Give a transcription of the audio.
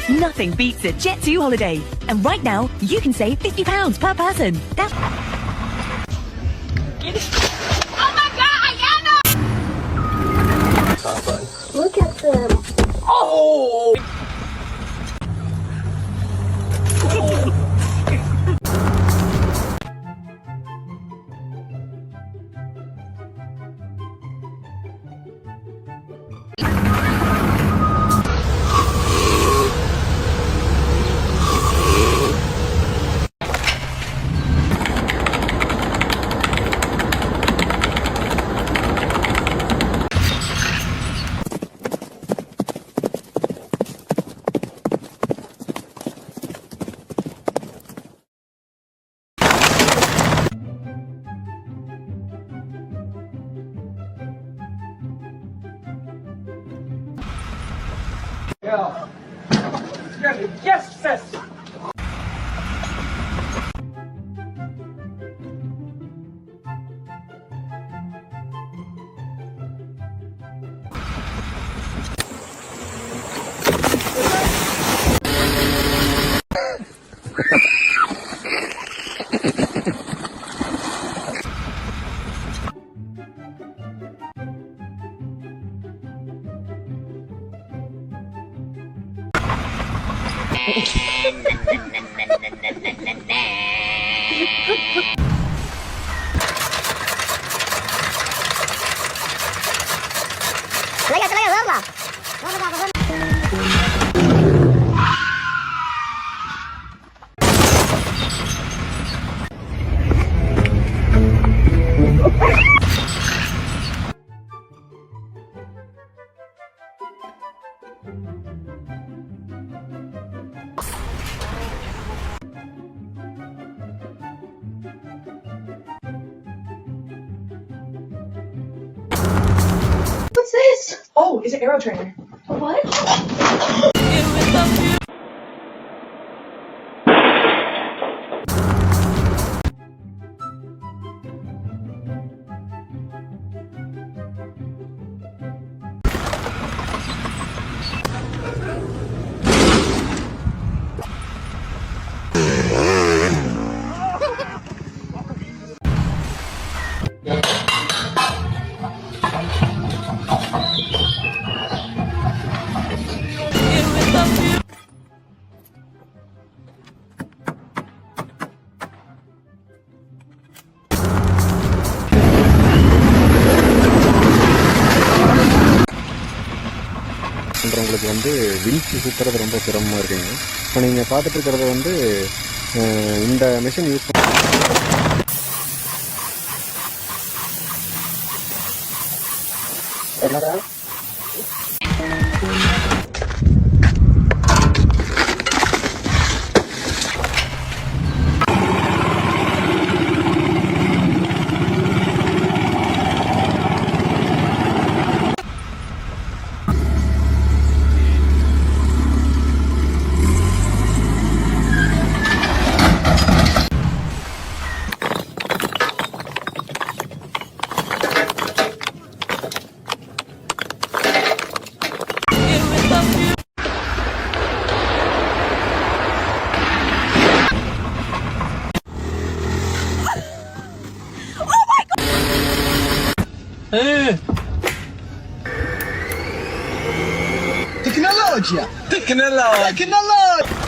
Nothing beats a Jet2 holiday. And right now, you can save £50 per person. That's... Oh my God, Ayana! Look at them. Oh! Yeah. Yes, sis. What's this? Oh, it's an Aero trainer. What? உங்களுக்கு வந்து விஞ்ச் சுற்றுறது ரொம்ப சிரமமாக இருக்குங்க. இப்போ நீங்கள் பார்த்துட்டு இருக்கிறது வந்து இந்த மிஷின் யூஸ் என்னடா Tecnologia! Tecnologia!